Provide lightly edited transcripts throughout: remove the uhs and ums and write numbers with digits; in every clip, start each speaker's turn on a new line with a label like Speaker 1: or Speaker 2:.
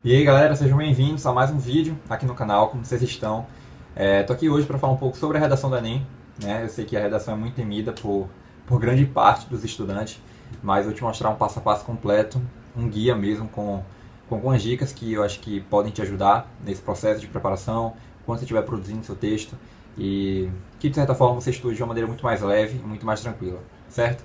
Speaker 1: E aí galera, sejam bem-vindos a mais um vídeo aqui no canal, como vocês estão? Tô aqui hoje para falar um pouco sobre a redação do Enem, né? Eu sei que a redação é muito temida por grande parte dos estudantes, mas eu vou te mostrar um passo a passo completo, um guia mesmo com algumas dicas que eu acho que podem te ajudar nesse processo de preparação, quando você estiver produzindo seu texto e que de certa forma você estude de uma maneira muito mais leve e muito mais tranquila, certo?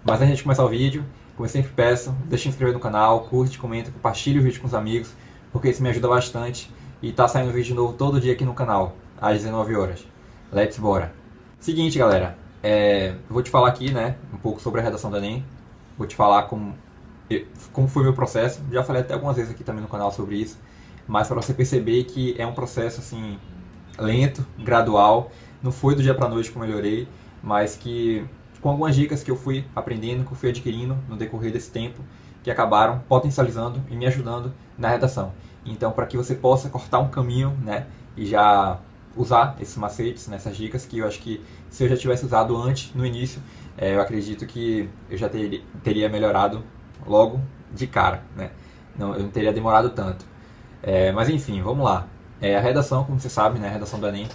Speaker 1: Mas antes de a gente começar o vídeo, como eu sempre peço, deixa de se inscrever no canal, curte, comenta, compartilhe o vídeo com os amigos, porque isso me ajuda bastante e tá saindo vídeo novo todo dia aqui no canal, às 19 horas. Let's bora! Seguinte, galera, eu vou te falar aqui, né, um pouco sobre a redação do Enem, vou te falar como foi o meu processo, já falei até algumas vezes aqui também no canal sobre isso, mas para você perceber que é um processo assim, lento, gradual, não foi do dia para noite que eu melhorei, mas que com algumas dicas que eu fui aprendendo, que eu fui adquirindo no decorrer desse tempo, que acabaram potencializando e me ajudando na redação. Então, para que você possa cortar um caminho, né, e já usar esses macetes, nessas dicas que eu acho que se eu já tivesse usado antes, no início, eu acredito que eu já teria melhorado logo de cara, né? Não, eu não teria demorado tanto. Mas enfim, vamos lá. A redação, como você sabe, né, a redação do Enem,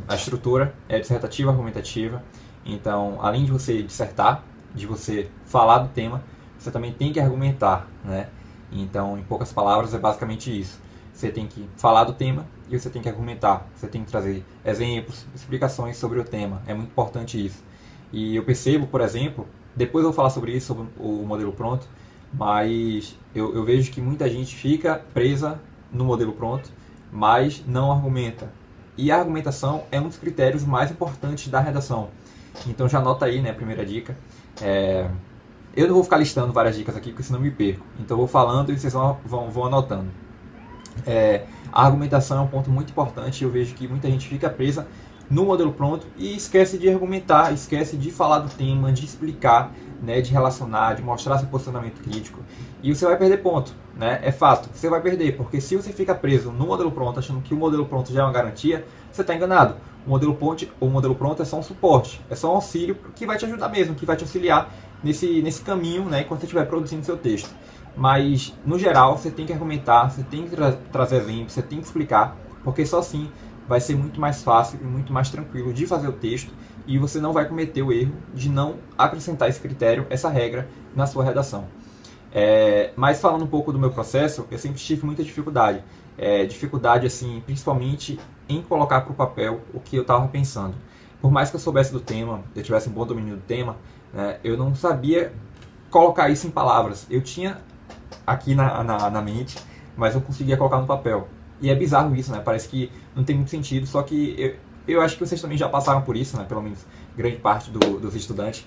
Speaker 1: a estrutura é dissertativa, argumentativa. Então, além de você dissertar, de você falar do tema, você também tem que argumentar, né? Então, em poucas palavras, é basicamente isso. Você tem que falar do tema e você tem que argumentar. Você tem que trazer exemplos, explicações sobre o tema. É muito importante isso. E eu percebo, por exemplo, depois eu vou falar sobre isso, sobre o modelo pronto, mas eu vejo que muita gente fica presa no modelo pronto, mas não argumenta. E a argumentação é um dos critérios mais importantes da redação. Então já anota aí, né, a primeira dica. Eu não vou ficar listando várias dicas aqui, porque senão me perco. Então eu vou falando e vocês vão anotando. A argumentação é um ponto muito importante. Eu vejo que muita gente fica presa no modelo pronto e esquece de argumentar, esquece de falar do tema, de explicar, né, de relacionar, de mostrar seu posicionamento crítico. E você vai perder ponto, né? É fato, você vai perder, porque se você fica preso no modelo pronto, achando que o modelo pronto já é uma garantia, você está enganado. O modelo pronto é só um suporte, é só um auxílio que vai te ajudar mesmo, que vai te auxiliar nesse caminho, né, enquanto você estiver produzindo seu texto. Mas, no geral, você tem que argumentar, você tem que trazer exemplos, você tem que explicar, porque só assim vai ser muito mais fácil e muito mais tranquilo de fazer o texto e você não vai cometer o erro de não acrescentar esse critério, essa regra na sua redação. Mas falando um pouco do meu processo, eu sempre tive muita dificuldade. Dificuldade, assim, principalmente em colocar para o papel o que eu estava pensando. Por mais que eu soubesse do tema, eu tivesse um bom domínio do tema, né, eu não sabia colocar isso em palavras. Eu tinha aqui na mente, mas não conseguia colocar no papel. E é bizarro isso, né? Parece que não tem muito sentido, só que eu acho que vocês também já passaram por isso, né? Pelo menos grande parte dos estudantes.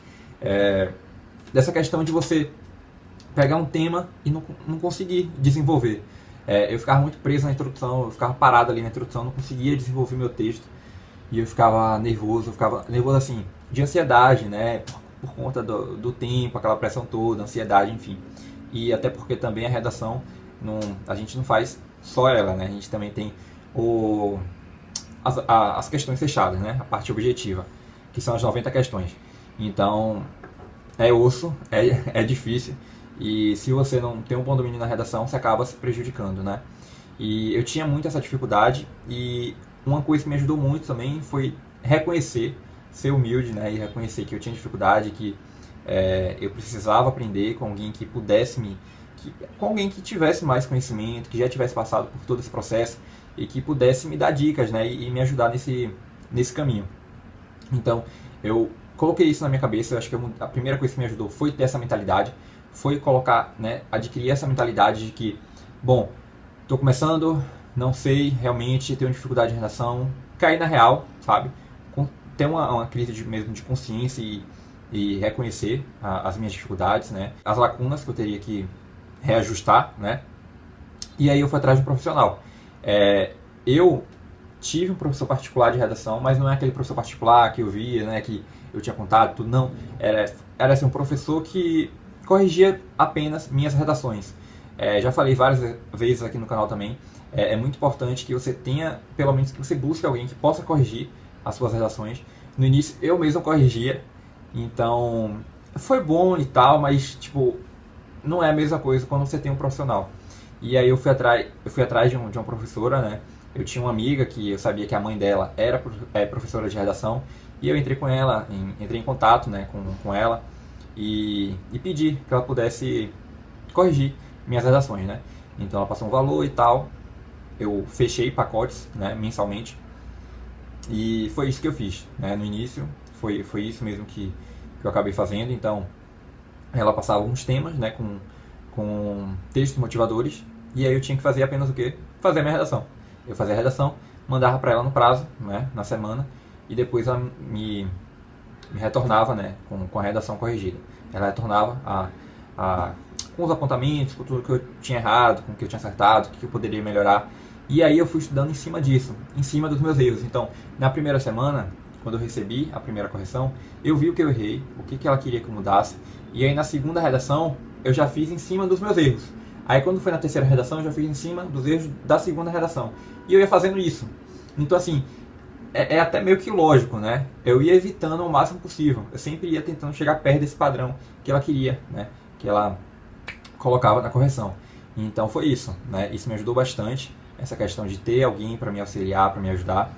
Speaker 1: Dessa questão de você pegar um tema e não conseguir desenvolver. Eu ficava muito preso na introdução, eu ficava parado ali na introdução, não conseguia desenvolver meu texto. E eu ficava nervoso assim, de ansiedade, né? Por conta do tempo, aquela pressão toda, ansiedade, enfim. E até porque também a redação, a gente não faz só ela, né? A gente também tem as questões fechadas, né? A parte objetiva, que são as 90 questões. Então, é osso, é difícil. E se você não tem um bom domínio na redação, você acaba se prejudicando, né? E eu tinha muito essa dificuldade e uma coisa que me ajudou muito também foi reconhecer, ser humilde, né? E reconhecer que eu tinha dificuldade, que eu precisava aprender com alguém que pudesse com alguém que tivesse mais conhecimento, que já tivesse passado por todo esse processo e que pudesse me dar dicas, né, e me ajudar nesse caminho. Então, eu coloquei isso na minha cabeça. Eu acho que a primeira coisa que me ajudou foi ter essa mentalidade, foi colocar, né, adquirir essa mentalidade de que, bom, estou começando, não sei realmente, tenho dificuldade de redação, cair na real, sabe? Ter uma crise mesmo de consciência e reconhecer as minhas dificuldades, né, as lacunas que eu teria que reajustar, né? E aí eu fui atrás de um profissional. Eu tive um professor particular de redação, mas não é aquele professor particular que eu via, né, que eu tinha contato, tudo, não. Era assim, um professor que corrigia apenas minhas redações. Já falei várias vezes aqui no canal também, é muito importante que você tenha, pelo menos que você busque alguém que possa corrigir as suas redações. No início eu mesmo corrigia, então foi bom e tal, mas tipo, não é a mesma coisa quando você tem um profissional. E aí eu fui atrás de uma professora, né? Eu tinha uma amiga que eu sabia que a mãe dela era professora de redação, e eu entrei com ela, entrei em contato, né, com ela e pedi que ela pudesse corrigir minhas redações, né? Então ela passou um valor e tal, eu fechei pacotes, né, mensalmente, e foi isso que eu fiz, né? No início foi isso mesmo que eu acabei fazendo. Então ela passava uns temas, né, com textos motivadores, e aí eu tinha que fazer apenas o quê? Fazer a minha redação. Eu fazia a redação, mandava para ela no prazo, né, na semana, e depois ela me retornava, né, com a redação corrigida. Ela retornava com os apontamentos, com tudo que eu tinha errado, com o que eu tinha acertado, o que eu poderia melhorar. E aí eu fui estudando em cima disso, em cima dos meus erros. Então, na primeira semana, quando eu recebi a primeira correção, eu vi o que eu errei, o que ela queria que eu mudasse. E aí na segunda redação, eu já fiz em cima dos meus erros. Aí quando foi na terceira redação, eu já fiz em cima dos erros da segunda redação. E eu ia fazendo isso. Então assim, é até meio que lógico, né? Eu ia evitando o máximo possível. Eu sempre ia tentando chegar perto desse padrão que ela queria, né? Que ela colocava na correção. Então foi isso, né? Isso me ajudou bastante, essa questão de ter alguém para me auxiliar, para me ajudar.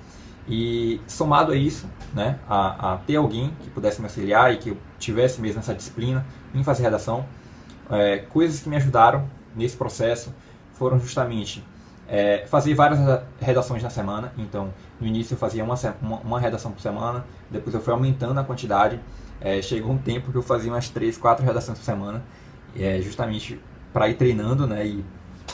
Speaker 1: E somado a isso, né, a ter alguém que pudesse me auxiliar e que eu tivesse mesmo essa disciplina em fazer redação, coisas que me ajudaram nesse processo foram justamente fazer várias redações na semana. Então, no início eu fazia uma redação por semana, depois eu fui aumentando a quantidade. Chegou um tempo que eu fazia umas 3, 4 redações por semana, justamente para ir treinando, né, e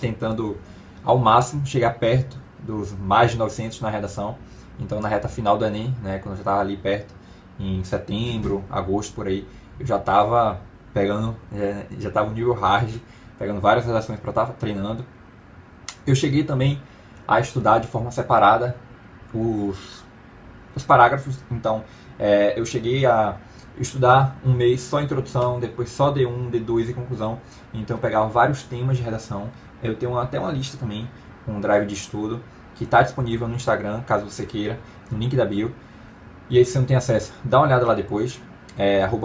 Speaker 1: tentando ao máximo chegar perto dos mais de 900 na redação. Então, na reta final do Enem, né, quando eu já estava ali perto, em setembro, agosto, por aí, eu já estava pegando, já estava no nível hard, pegando várias redações para estar treinando. Eu cheguei também a estudar de forma separada os parágrafos. Então, eu cheguei a estudar um mês só introdução, depois só D1, D2 e conclusão. Então, eu pegava vários temas de redação. Eu tenho até uma lista também, um drive de estudo, que está disponível no Instagram, caso você queira, no link da bio. E aí, se você não tem acesso, dá uma olhada lá depois,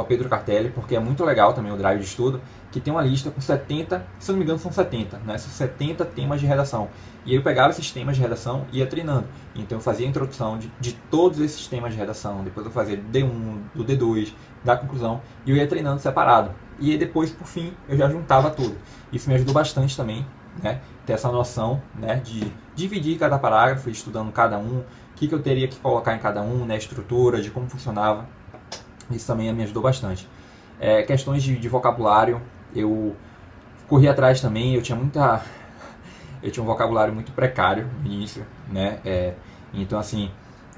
Speaker 1: @PedroCartelli, porque é muito legal também o drive de estudo, que tem uma lista com 70, se eu não me engano são 70, né? São 70 temas de redação. E aí eu pegava esses temas de redação e ia treinando. Então eu fazia a introdução de todos esses temas de redação, depois eu fazia D1, do D2, da conclusão, e eu ia treinando separado. E aí depois, por fim, eu já juntava tudo. Isso me ajudou bastante também, né? Ter essa noção, né, de dividir cada parágrafo, estudando cada um, o que eu teria que colocar em cada um, né, a estrutura, de como funcionava. Isso também me ajudou bastante. Questões de vocabulário, eu corri atrás também. Eu tinha um vocabulário muito precário no início, né? Então, assim,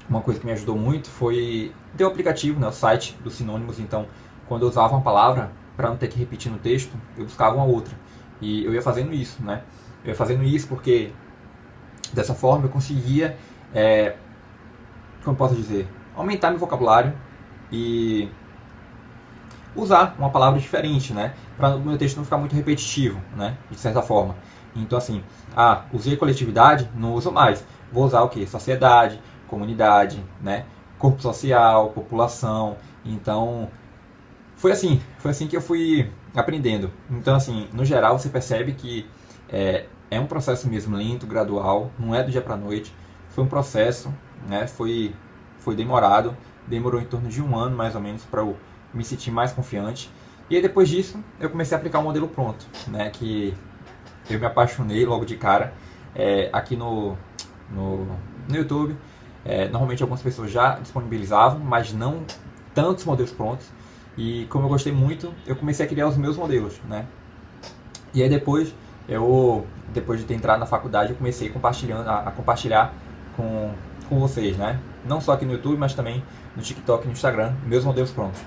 Speaker 1: uma coisa que me ajudou muito foi ter o aplicativo, né, o site dos sinônimos. Então, quando eu usava uma palavra, para não ter que repetir no texto, eu buscava uma outra. E eu ia fazendo isso, né? Eu ia fazendo isso porque dessa forma eu conseguia, como posso dizer, aumentar meu vocabulário e usar uma palavra diferente, né? Para o meu texto não ficar muito repetitivo, né? De certa forma. Então, assim, usei coletividade, não uso mais. Vou usar o quê? Sociedade, comunidade, né? Corpo social, população. Então, foi assim que eu fui aprendendo. Então, assim, no geral, você percebe que é um processo mesmo lento, gradual, não é do dia para a noite. Foi um processo, né? Foi demorado, demorou em torno de 1 ano, mais ou menos, para eu me sentir mais confiante. E aí, depois disso, eu comecei a aplicar o modelo pronto, né? Que eu me apaixonei logo de cara. Aqui no YouTube, normalmente algumas pessoas já disponibilizavam, mas não tantos modelos prontos. E como eu gostei muito, eu comecei a criar os meus modelos, né? E aí depois de ter entrado na faculdade, eu comecei a compartilhar com vocês, né? Não só aqui no YouTube, mas também no TikTok e no Instagram, meus modelos prontos.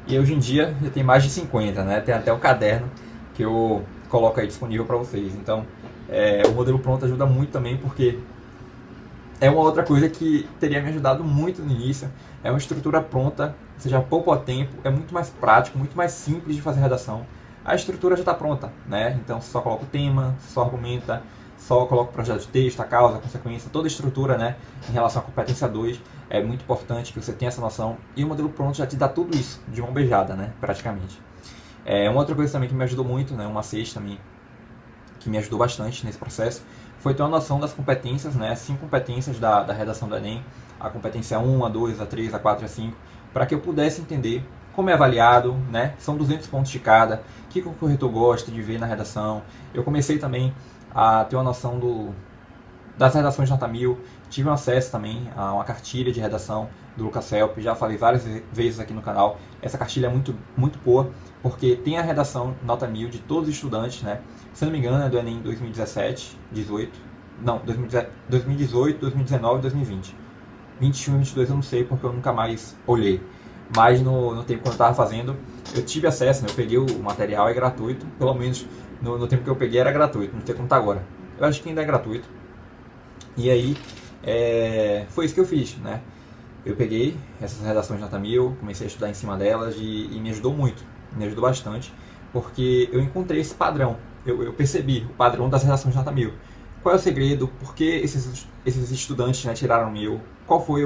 Speaker 1: E hoje em dia já tem mais de 50, né? Tem até um caderno que eu coloco aí disponível para vocês. Então, o modelo pronto ajuda muito também, porque é uma outra coisa que teria me ajudado muito no início. É uma estrutura pronta, ou seja, pouco tempo, é muito mais prático, muito mais simples de fazer redação. A estrutura já está pronta, né? Então você só coloca o tema, só argumenta, só coloca o projeto de texto, a causa, a consequência, toda a estrutura, né, em relação à competência 2. É muito importante que você tenha essa noção. E o modelo pronto já te dá tudo isso, de mão beijada, né, praticamente. Uma outra coisa também que me ajudou muito, né, um macete também, que me ajudou bastante nesse processo, foi ter uma noção das competências, né, 5 competências da redação do Enem, a competência 1, a 2, a 3, a 4 e a 5, para que eu pudesse entender como é avaliado, né, são 200 pontos de cada, o que o corretor gosta de ver na redação. Eu comecei também a ter uma noção das redações de nota 1000, tive um acesso também a uma cartilha de redação do Lucas Felp, já falei várias vezes aqui no canal. Essa cartilha é muito, muito boa, porque tem a redação nota 1000 de todos os estudantes, né? Se não me engano é do Enem 2017, 2018, 2019 e 2020. 21 e 22 eu não sei porque eu nunca mais olhei. Mas no tempo que eu estava fazendo, eu tive acesso, né? Eu peguei o material, é gratuito, pelo menos no tempo que eu peguei era gratuito, não sei como está agora. Eu acho que ainda é gratuito. E aí, foi isso que eu fiz, né? Eu peguei essas redações de nota 1000, comecei a estudar em cima delas e me ajudou muito, me ajudou bastante, porque eu encontrei esse padrão, eu percebi o padrão das redações de nota 1000. Qual é o segredo? Por que esses estudantes, né, tiraram 1000? Qual foi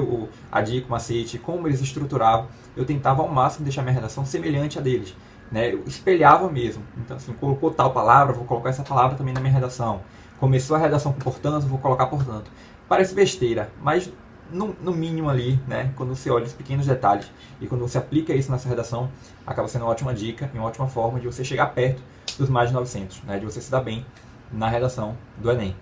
Speaker 1: a dica, o macete? Como eles estruturavam? Eu tentava ao máximo deixar minha redação semelhante a deles, né? Eu espelhava mesmo. Então, assim, colocou tal palavra, vou colocar essa palavra também na minha redação. Começou a redação com portanto, vou colocar portanto. Parece besteira, mas no mínimo ali, né, quando você olha os pequenos detalhes e quando você aplica isso na sua redação, acaba sendo uma ótima dica e uma ótima forma de você chegar perto dos mais de 900, né, de você se dar bem na redação do Enem.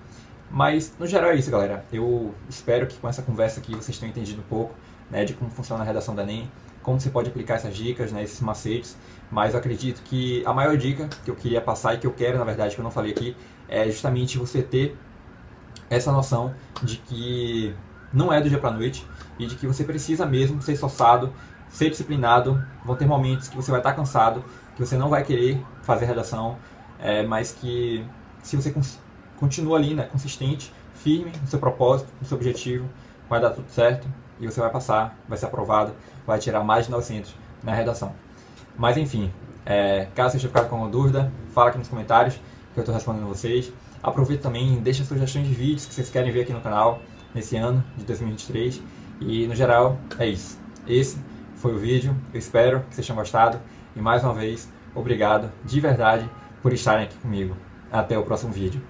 Speaker 1: Mas, no geral é isso, galera. Eu espero que com essa conversa aqui vocês tenham entendido um pouco, né, de como funciona a redação do Enem, como você pode aplicar essas dicas, né, esses macetes. Mas eu acredito que a maior dica que eu queria passar e que eu quero, na verdade, que eu não falei aqui, é justamente você ter essa noção de que não é do dia para a noite e de que você precisa mesmo ser esforçado, ser disciplinado. Vão ter momentos que você vai estar cansado, que você não vai querer fazer redação, mas que se você continua ali, né, consistente, firme no seu propósito, no seu objetivo, vai dar tudo certo e você vai passar, vai ser aprovado, vai tirar mais de 900 na redação. Mas enfim, caso você tenha ficado com alguma dúvida, fala aqui nos comentários que eu estou respondendo vocês. Aproveita também, deixa sugestões de vídeos que vocês querem ver aqui no canal nesse ano de 2023. E no geral é isso. Esse foi o vídeo. Eu espero que vocês tenham gostado. E mais uma vez, obrigado de verdade por estarem aqui comigo. Até o próximo vídeo.